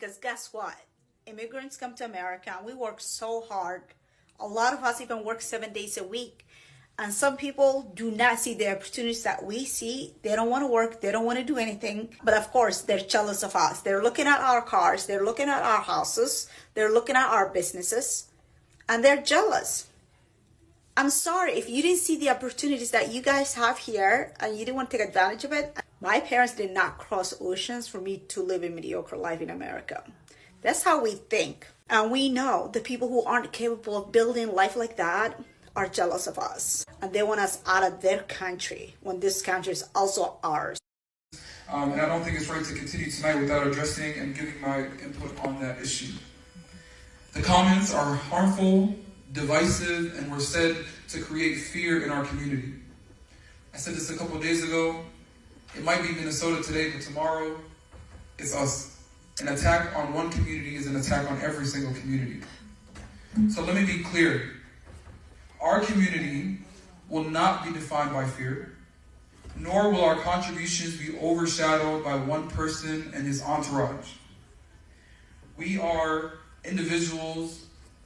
because guess what? Immigrants come to America and we work so hard. A lot of us even work 7 days a week. And some people do not see the opportunities that we see. They don't want to work. They don't want to do anything. But of course, they're jealous of us. They're looking at our cars. They're looking at our houses. They're looking at our businesses. And they're jealous. I'm sorry if you didn't see the opportunities that you guys have here and you didn't want to take advantage of it. My parents did not cross oceans for me to live a mediocre life in America. That's how we think. And we know the people who aren't capable of building life like that are jealous of us. And they want us out of their country when this country is also ours. And I don't think it's right to continue tonight without addressing and giving my input on that issue. The comments are harmful, divisive, and were said to create fear in our community. I said this a couple of days ago. It might be Minnesota today, but tomorrow it's us. An attack on one community is an attack on every single community. So let me be clear. Our community will not be defined by fear, nor will our contributions be overshadowed by one person and his entourage. We are individuals,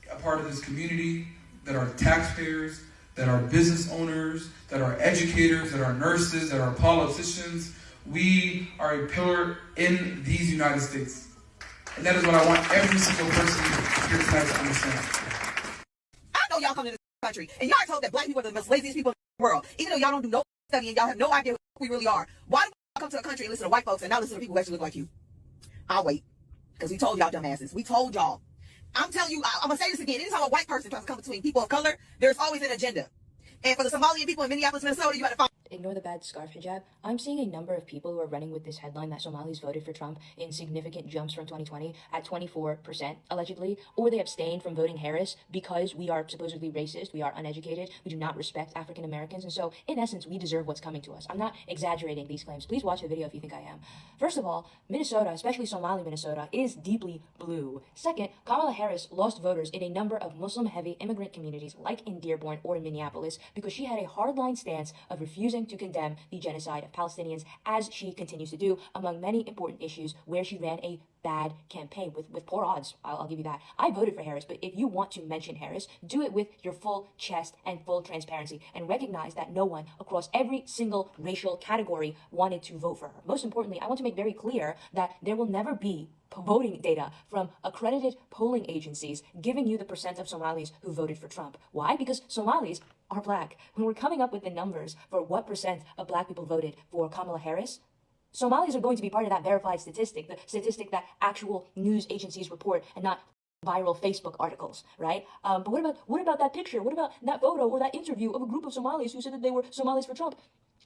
a part of this community, that are taxpayers, that are business owners, that are educators, that are nurses, that are politicians. We are a pillar in these United States. And that is what I want every single person here tonight to understand. I know y'all come to this country, and y'all are told that black people are the most laziest people in the world. Even though y'all don't do no study and y'all have no idea who we really are. Why do y'all come to a country and listen to white folks and not listen to people who actually look like you? I'll wait. Because we told y'all dumbasses. We told y'all. I'm telling you, I'm going to say this again. Anytime a white person tries to come between people of color, there's always an agenda. And for the Somalian people in Minneapolis, Minnesota, you got to find... Ignore the bad scarf hijab. I'm seeing a number of people who are running with this headline that Somalis voted for Trump in significant jumps from 2020 at 24%, allegedly, or they abstained from voting Harris because we are supposedly racist, we are uneducated, we do not respect African Americans, and so, in essence, we deserve what's coming to us. I'm not exaggerating these claims. Please watch the video if you think I am. First of all, Minnesota, especially Somali Minnesota, is deeply blue. Second, Kamala Harris lost voters in a number of Muslim-heavy immigrant communities like in Dearborn or in Minneapolis because she had a hardline stance of refusing to condemn the genocide of Palestinians, as she continues to do among many important issues where she ran a bad campaign with poor odds. I'll give you that. I voted for Harris, but if you want to mention Harris, do it with your full chest and full transparency and recognize that no one across every single racial category wanted to vote for her. Most importantly, I want to make very clear that there will never be voting data from accredited polling agencies giving you the percent of Somalis who voted for Trump. Why? Because Somalis are black. When we're coming up with the numbers for what percent of black people voted for Kamala Harris, Somalis are going to be part of that verified statistic, the statistic that actual news agencies report and not viral Facebook articles, right? But what about that picture? What about that photo or that interview of a group of Somalis who said that they were Somalis for Trump?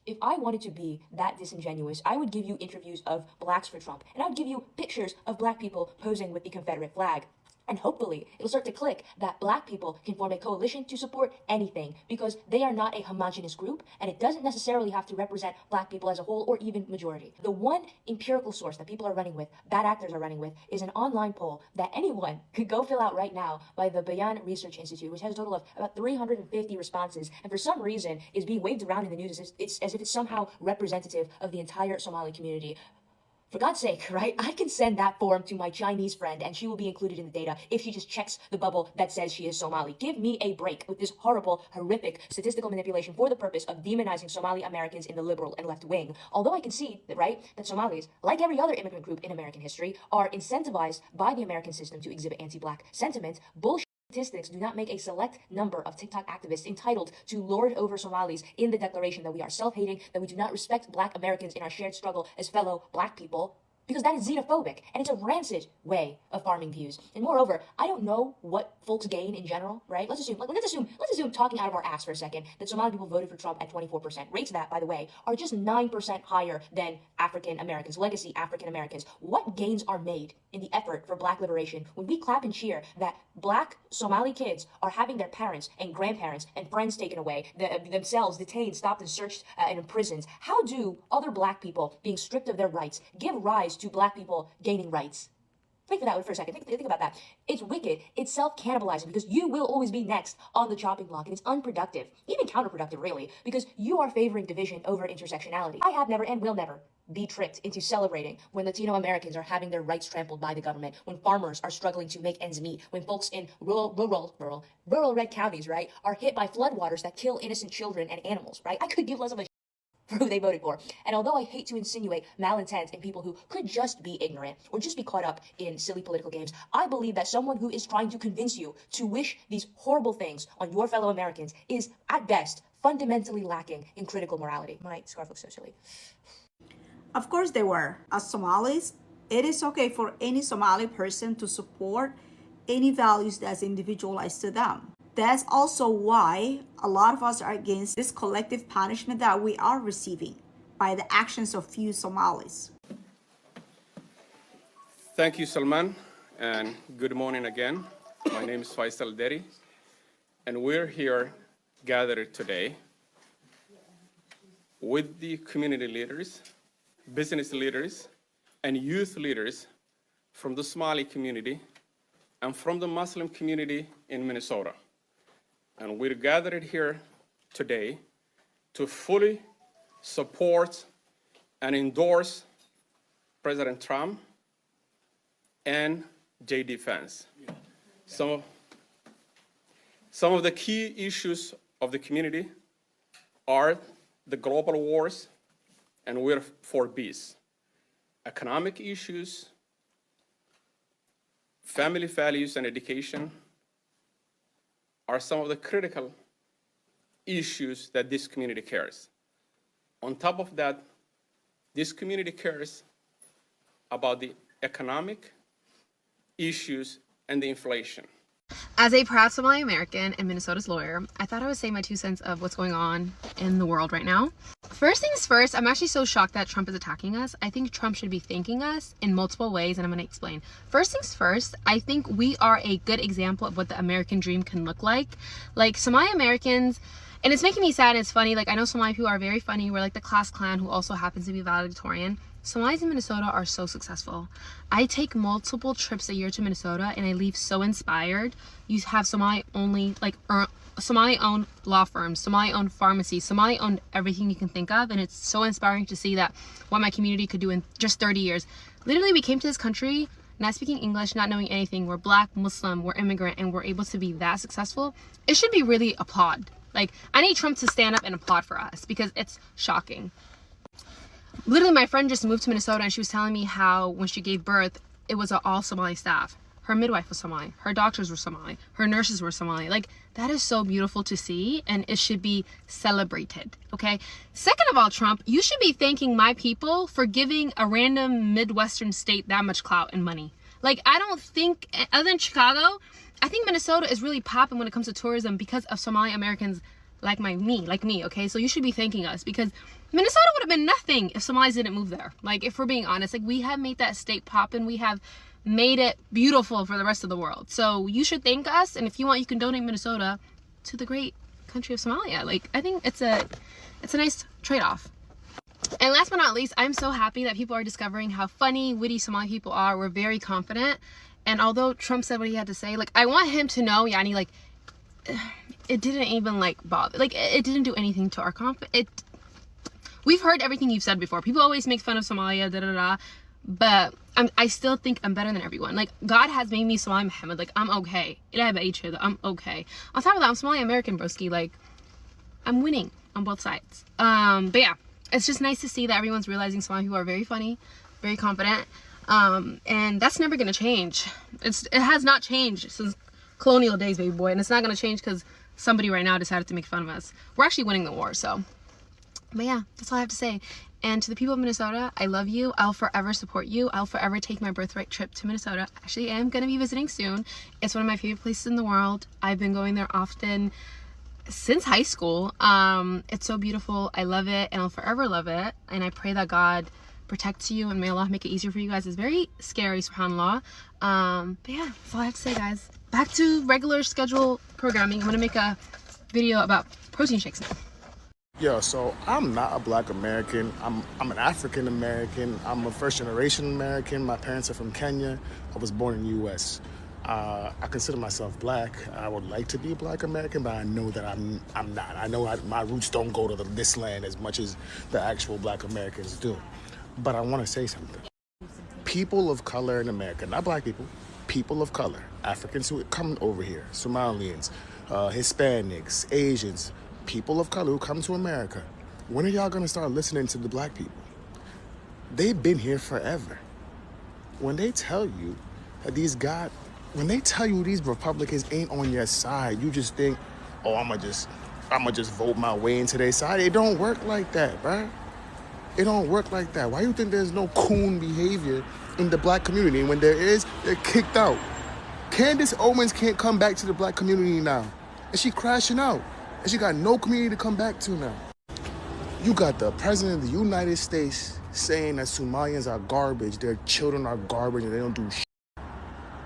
If I wanted to be that disingenuous, I would give you interviews of blacks for Trump, and I would give you pictures of black people posing with the Confederate flag. And hopefully, it'll start to click that black people can form a coalition to support anything because they are not a homogenous group, and it doesn't necessarily have to represent black people as a whole or even majority. The one empirical source that people are running with, bad actors are running with, is an online poll that anyone could go fill out right now by the Bayan Research Institute, which has a total of about 350 responses, and for some reason is being waved around in the news as if it's somehow representative of the entire Somali community. For God's sake, right? I can send that form to my Chinese friend and she will be included in the data if she just checks the bubble that says she is Somali. Give me a break with this horrible, horrific statistical manipulation for the purpose of demonizing Somali Americans in the liberal and left wing. Although I can see that, right, that Somalis, like every other immigrant group in American history, are incentivized by the American system to exhibit anti-black sentiment, bullshit statistics do not make a select number of TikTok activists entitled to lord over Somalis in the declaration that we are self-hating, that we do not respect black Americans in our shared struggle as fellow black people, because that is xenophobic, and it's a rancid way of farming views. And moreover, I don't know what folks gain in general, right? Let's assume talking out of our ass for a second that Somali people voted for Trump at 24%. Rates that, by the way, are just 9% higher than African Americans, legacy African Americans. What gains are made in the effort for black liberation when we clap and cheer that black Somali kids are having their parents and grandparents and friends taken away, themselves detained, stopped and searched and imprisoned? How do other black people being stripped of their rights give rise to black people gaining rights? Think for that for a second. Think about that. It's wicked. It's self-cannibalizing because you will always be next on the chopping block, and it's unproductive, even counterproductive, really, because you are favoring division over intersectionality. I have never and will never be tricked into celebrating when Latino Americans are having their rights trampled by the government, when farmers are struggling to make ends meet, when folks in rural red counties, right, are hit by floodwaters that kill innocent children and animals, right? I could give less of a for who they voted for. And although I hate to insinuate malintent in people who could just be ignorant or just be caught up in silly political games, I believe that someone who is trying to convince you to wish these horrible things on your fellow Americans is, at best, fundamentally lacking in critical morality. My scarf looks so silly. Of course they were. As Somalis, it is okay for any Somali person to support any values that's individualized to them. That's also why a lot of us are against this collective punishment that we are receiving by the actions of few Somalis. Thank you, Salman, and good morning again. My name is Faisal Deri, and we're here gathered today with the community leaders, business leaders, and youth leaders from the Somali community and from the Muslim community in Minnesota. And we're gathered here today to fully support and endorse President Trump and J.D. Vance. Some of the key issues of the community are the global wars, and we're for peace. Economic issues, family values and education are some of the critical issues that this community cares. On top of that, this community cares about the economic issues and the inflation. As a proud Somali American and Minnesota's lawyer, I thought I would say my 2 cents of what's going on in the world right now. First things first, I'm actually so shocked that Trump is attacking us. I think Trump should be thanking us in multiple ways, and I'm going to explain. First things first, I think we are a good example of what the American dream can look like. Like Somali Americans, and it's making me sad and it's funny, like I know Somali people are very funny. We're like the class clan who also happens to be valedictorian. Somalis in Minnesota are so successful. I take multiple trips a year to Minnesota and I leave so inspired. You have Somali-owned law firms, Somali-owned pharmacies, Somali-owned everything you can think of, and it's so inspiring to see that what my community could do in just 30 years. Literally, we came to this country not speaking English, not knowing anything. We're Black, Muslim, we're immigrant, and we're able to be that successful. It should be really applauded. Like, I need Trump to stand up and applaud for us because it's shocking. Literally, my friend just moved to Minnesota and she was telling me how when she gave birth, it was an all Somali staff. Her midwife was Somali. Her doctors were Somali. Her nurses were Somali. Like, that is so beautiful to see, and it should be celebrated, okay? Second of all, Trump, you should be thanking my people for giving a random Midwestern state that much clout and money. Like, I don't think, other than Chicago, I think Minnesota is really popping when it comes to tourism because of Somali Americans like me, okay? So you should be thanking us because Minnesota would have been nothing if Somalis didn't move there. Like, if we're being honest, like, we have made that state pop and we have made it beautiful for the rest of the world. So you should thank us, and if you want, you can donate Minnesota to the great country of Somalia. Like, I think it's a nice trade-off. And last but not least, I'm so happy that people are discovering how funny, witty Somali people are. We're very confident. And although Trump said what he had to say, like, I want him to know, Yani, like, it didn't even, like, bother. Like, it didn't do anything to our confidence. We've heard everything you've said before. People always make fun of Somalia, da-da-da. But I still think I'm better than everyone. Like, God has made me Somali Muhammad. Like, I'm okay. I'm okay. On top of that, I'm Somali American, broski. Like, I'm winning on both sides. But yeah, it's just nice to see that everyone's realizing Somali people are very funny, very confident. And that's never gonna change. It has not changed since colonial days, baby boy. And it's not gonna change because somebody right now decided to make fun of us. We're actually winning the war, so. But yeah, that's all I have to say. And to the people of Minnesota, I love you. I'll forever support you. I'll forever take my birthright trip to Minnesota. Actually, I am going to be visiting soon. It's one of my favorite places in the world. I've been going there often since high school. It's so beautiful. I love it, and I'll forever love it. And I pray that God protects you, and may Allah make it easier for you guys. It's very scary, subhanAllah. But yeah, that's all I have to say, guys. Back to regular schedule programming. I'm going to make a video about protein shakes now. Yo, so I'm not a Black American. I'm an African American. I'm a first generation American. My parents are from Kenya. I was born in the U.S. I consider myself Black. I would like to be a Black American, but I know that I'm not. I know my roots don't go to this land as much as the actual Black Americans do. But I want to say something. People of color in America, not black people of color, Africans who come over here, Somalians, Hispanics, Asians, people of color who come to America, when are y'all going to start listening to the black people? They've been here forever. When they tell you that when they tell you these Republicans ain't on your side, you just think, oh, I'ma just vote my way into their side. It don't work like that, bruh. It don't work like that. Why you think there's no coon behavior in the black community? And when there is, they're kicked out. Candace Owens can't come back to the black community now. And she crashing out. And she got no community to come back to now. You got the president of the United States saying that Somalians are garbage, their children are garbage, and they don't do shit.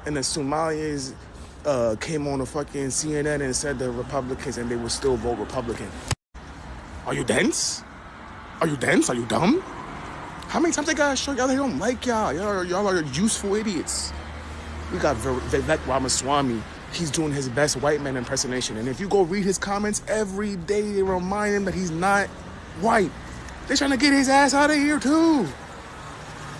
And the Somalians came on the fucking CNN and said they're Republicans and they would still vote Republican. Are you dense? Are you dense? Are you dumb? How many times they gotta show y'all they don't like y'all? Y'all are useful idiots. We got Vivek Ramaswamy. He's doing his best white man impersonation. And if you go read his comments every day, they remind him that he's not white. They're trying to get his ass out of here too.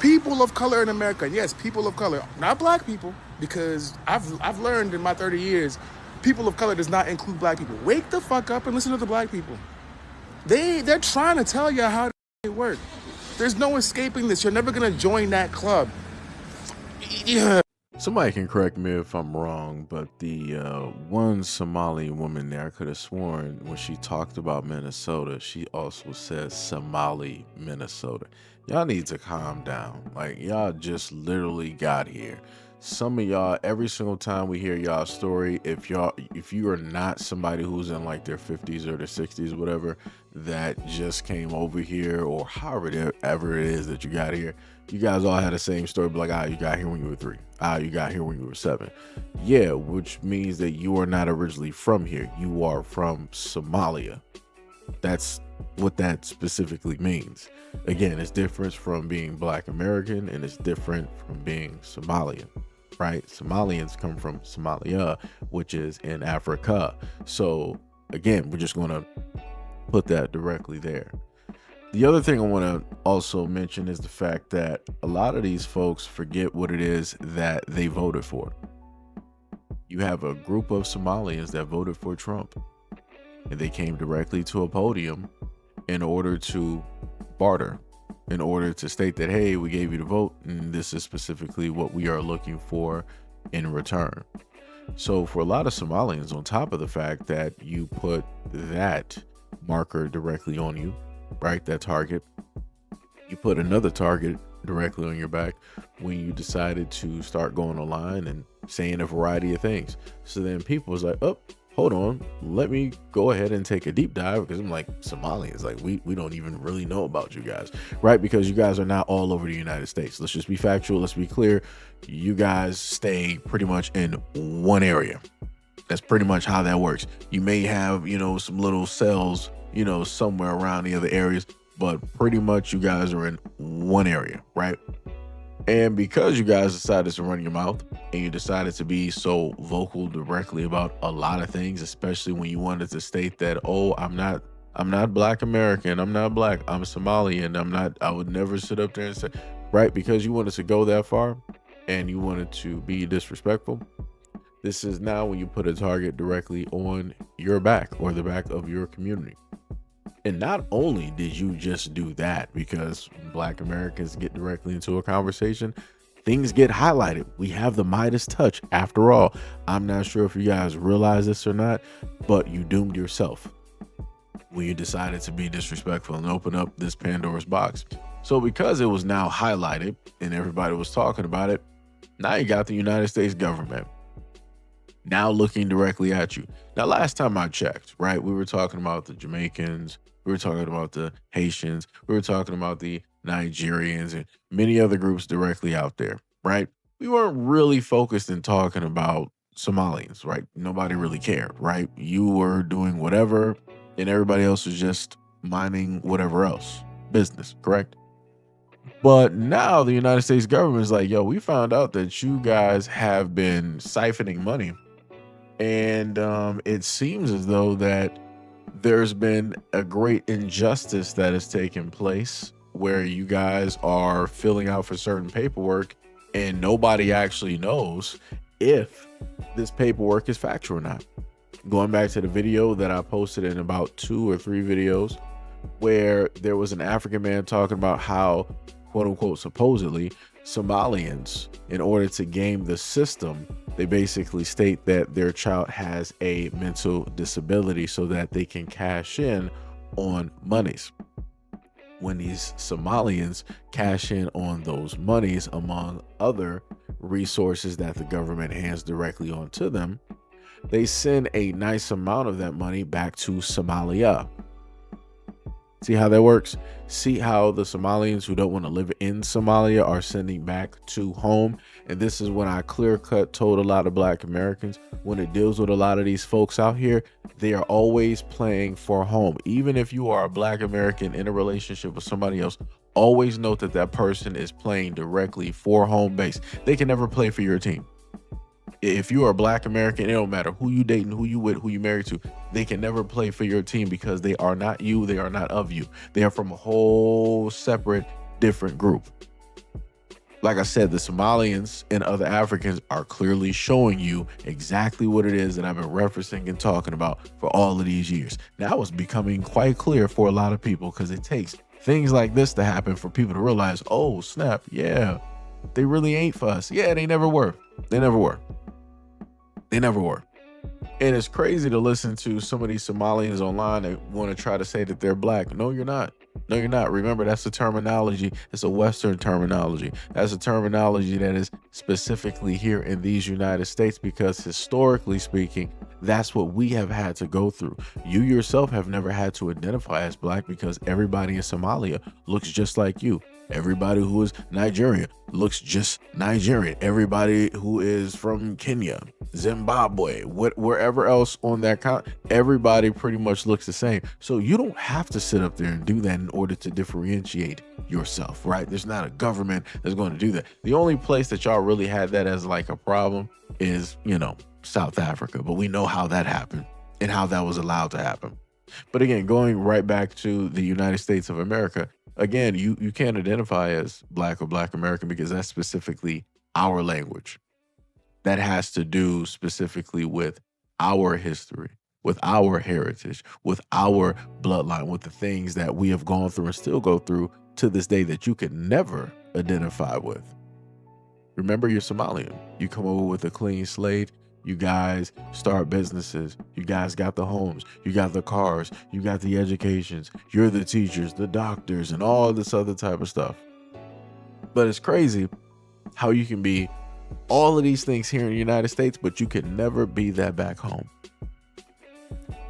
People of color in America, yes, people of color, not black people, because I've learned in my 30 years, people of color does not include black people. Wake the fuck up and listen to the black people. They're trying to tell you how it works. There's no escaping this. You're never gonna join that club. Yeah. Somebody can correct me if I'm wrong, but the one Somali woman there, I could have sworn when she talked about Minnesota, she also said Somali, Minnesota. Y'all need to calm down. Like, y'all just literally got here. Some of y'all, every single time we hear y'all story, if you are not somebody who's in like their 50s or their 60s or whatever, that just came over here, or however ever it is that you got here, you guys all had the same story, but like, you got here when you were 3. You got here when you were 7. Yeah, which means that you are not originally from here. You are from Somalia. That's what that specifically means. Again, it's different from being Black American, and it's different from being Somalian, right? Somalians come from Somalia, which is in Africa. So again, we're just going to put that directly there. The other thing I want to also mention is the fact that a lot of these folks forget what it is that they voted for. You have a group of Somalians that voted for Trump, and they came directly to a podium in order to barter, in order to state that, hey, we gave you the vote, and this is specifically what we are looking for in return. So for a lot of Somalians, on top of the fact that you put that marker directly on you, right, that target, you put another target directly on your back when you decided to start going online and saying a variety of things. So then people was like, oh, hold on, let me go ahead and take a deep dive, because I'm like, Somalians, like we don't even really know about you guys, right? Because you guys are not all over the United States. Let's just be factual. Let's be clear. You guys stay pretty much in one area. That's pretty much how that works. You may have, some little cells, somewhere around the other areas, but pretty much you guys are in one area, right? And because you guys decided to run your mouth and you decided to be so vocal directly about a lot of things, especially when you wanted to state that, oh, I'm not Black American, I'm not Black, I'm Somalian, I would never sit up there and say, right? Because you wanted to go that far and you wanted to be disrespectful. This is now when you put a target directly on your back or the back of your community. And not only did you just do that, because Black Americans get directly into a conversation, things get highlighted. We have the Midas touch. After all, I'm not sure if you guys realize this or not, but you doomed yourself when you decided to be disrespectful and open up this Pandora's box. So because it was now highlighted and everybody was talking about it, now you got the United States government now looking directly at you. Now, last time I checked, right, we were talking about the Jamaicans, we were talking about the Haitians, we were talking about the Nigerians and many other groups directly out there, right? We weren't really focused in talking about Somalians, right? Nobody really cared, right? You were doing whatever and everybody else was just minding whatever else business, correct? But now the United States government is like, yo, we found out that you guys have been siphoning money. And it seems as though that there's been a great injustice that has taken place where you guys are filling out for certain paperwork and nobody actually knows if this paperwork is factual or not. Going back to the video that I posted in about 2 or 3 videos, where there was an African man talking about how, quote unquote, supposedly Somalians, in order to game the system, they basically state that their child has a mental disability so that they can cash in on monies. When these Somalians cash in on those monies, among other resources that the government hands directly onto them, they send a nice amount of that money back to Somalia. See how that works? See how the Somalians who don't want to live in Somalia are sending back to home? And this is when I clear-cut told a lot of Black Americans, when it deals with a lot of these folks out here, they are always playing for home. Even if you are a Black American in a relationship with somebody else, always note that that person is playing directly for home base. They can never play for your team. If you are a Black American, it don't matter who you dating, who you with, who you married to, they can never play for your team because they are not you. They are not of you. They are from a whole separate, different group. Like I said, the Somalians and other Africans are clearly showing you exactly what it is that I've been referencing and talking about for all of these years. Now it's becoming quite clear for a lot of people because it takes things like this to happen for people to realize, oh, snap, yeah, they really ain't for us. Yeah, they never were. They never were. They never were. And it's crazy to listen to some of these Somalians online that want to try to say that they're Black. No, you're not. No, you're not. Remember, that's a terminology. It's a Western terminology. That's a terminology that is specifically here in these United States because historically speaking, that's what we have had to go through. You yourself have never had to identify as Black because everybody in Somalia looks just like you. Everybody who is Nigerian looks just Nigerian. Everybody who is from Kenya, Zimbabwe, wherever else on that continent, everybody pretty much looks the same. So you don't have to sit up there and do that in order to differentiate yourself, right? There's not a government that's going to do that. The only place that y'all really had that as like a problem is, you know, South Africa. But we know how that happened and how that was allowed to happen. But again, going right back to the United States of America, again, you can't identify as Black or Black American because that's specifically our language. That has to do specifically with our history, with our heritage, with our bloodline, with the things that we have gone through and still go through to this day that you can never identify with. Remember, you're Somalian. You come over with a clean slate. You guys start businesses. You guys got the homes. You got the cars. You got the educations. You're the teachers, the doctors, and all this other type of stuff. But it's crazy how you can be all of these things here in the United States, but you can never be that back home.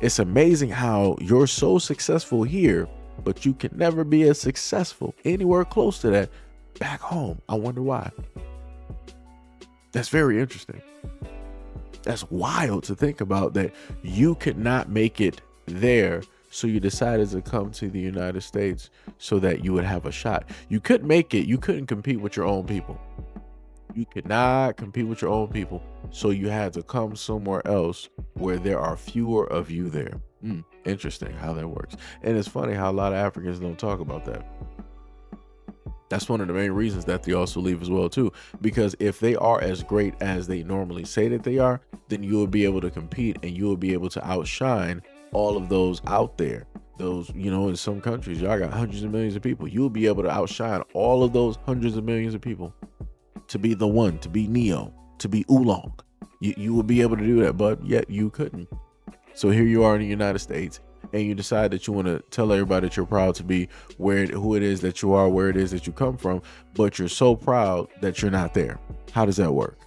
It's amazing how you're so successful here, but you can never be as successful anywhere close to that back home. I wonder why. That's very interesting. That's wild to think about, that you could not make it there, so you decided to come to the United States so that you would have a shot. You couldn't make it. You couldn't compete with your own people. You could not compete with your own people, so you had to come somewhere else where there are fewer of you there. Interesting how that works. And it's funny how a lot of Africans don't talk about that. That's one of the main reasons that they also leave as well too, because if they are as great as they normally say that they are, then you will be able to compete and you will be able to outshine all of those out there. Those, you know, in some countries, y'all got hundreds of millions of people. You'll be able to outshine all of those hundreds of millions of people to be the one, to be Neo, to be Oolong. You will be able to do that, but yet you couldn't. So here you are in the United States, and you decide that you want to tell everybody that you're proud to be who it is that you are, where it is that you come from, but you're so proud that you're not there. How does that work?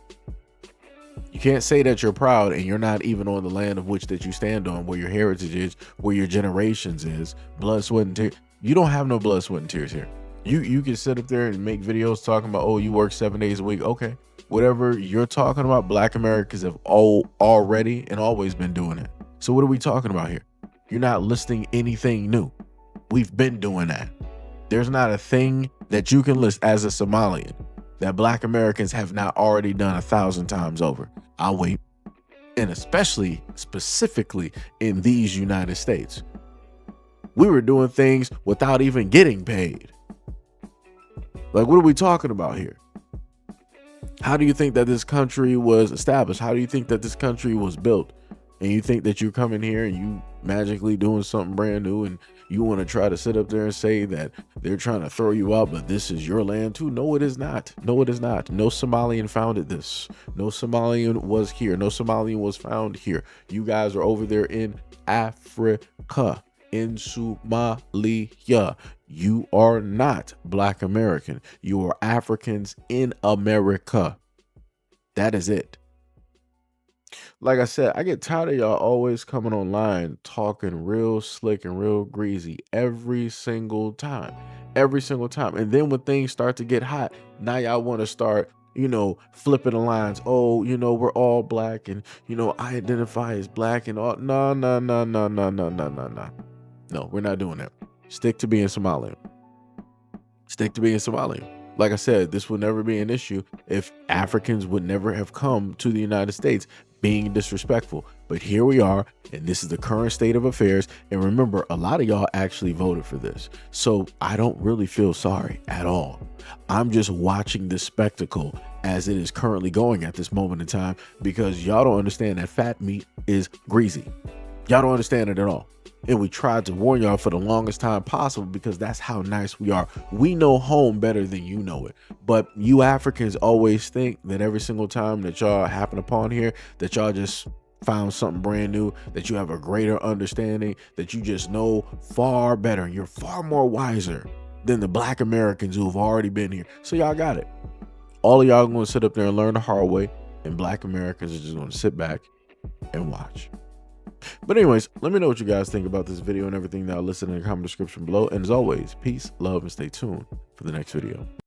You can't say that you're proud and you're not even on the land of which that you stand on, where your heritage is, where your generations is, blood, sweat, and tears. You don't have no blood, sweat, and tears here. You can sit up there and make videos talking about, oh, you work 7 days a week. Okay, whatever you're talking about, Black Americans have already and always been doing it. So what are we talking about here? You're not listing anything new. We've been doing that. There's not a thing that you can list as a Somalian that Black Americans have not already done 1,000 times over. I'll wait. And especially, specifically in these United States. We were doing things without even getting paid. Like, what are we talking about here? How do you think that this country was established? How do you think that this country was built? And you think that you're coming here and you magically doing something brand new, and you want to try to sit up there and say that they're trying to throw you out, but this is your land too? No, it is not. No, it is not. No Somalian founded this. No Somalian was here. No Somalian was found here. You guys are over there in Africa, in Somalia. You are not Black American. You are Africans in America. That is it. Like I said, I get tired of y'all always coming online talking real slick and real greasy every single time. Every single time. And then when things start to get hot, now y'all want to start, flipping the lines. Oh, we're all Black, and, I identify as Black and all. No. No, we're not doing that. Stick to being Somalian. Stick to being Somalian. Like I said, this would never be an issue if Africans would never have come to the United States being disrespectful. But here we are, and this is the current state of affairs. And remember, a lot of y'all actually voted for this. So I don't really feel sorry at all. I'm just watching this spectacle as it is currently going at this moment in time, because y'all don't understand that fat meat is greasy. Y'all don't understand it at all. And we tried to warn y'all for the longest time possible, because that's how nice we are. We know home better than you know it. But you Africans always think that every single time that y'all happen upon here, that y'all just found something brand new, that you have a greater understanding, that you just know far better, and you're far more wiser than the Black Americans who have already been here. So y'all got it. All of y'all are going to sit up there and learn the hard way, and Black Americans are just going to sit back and watch. But anyways, let me know what you guys think about this video and everything that I listed in the comment description below. And as always, peace, love, and stay tuned for the next video.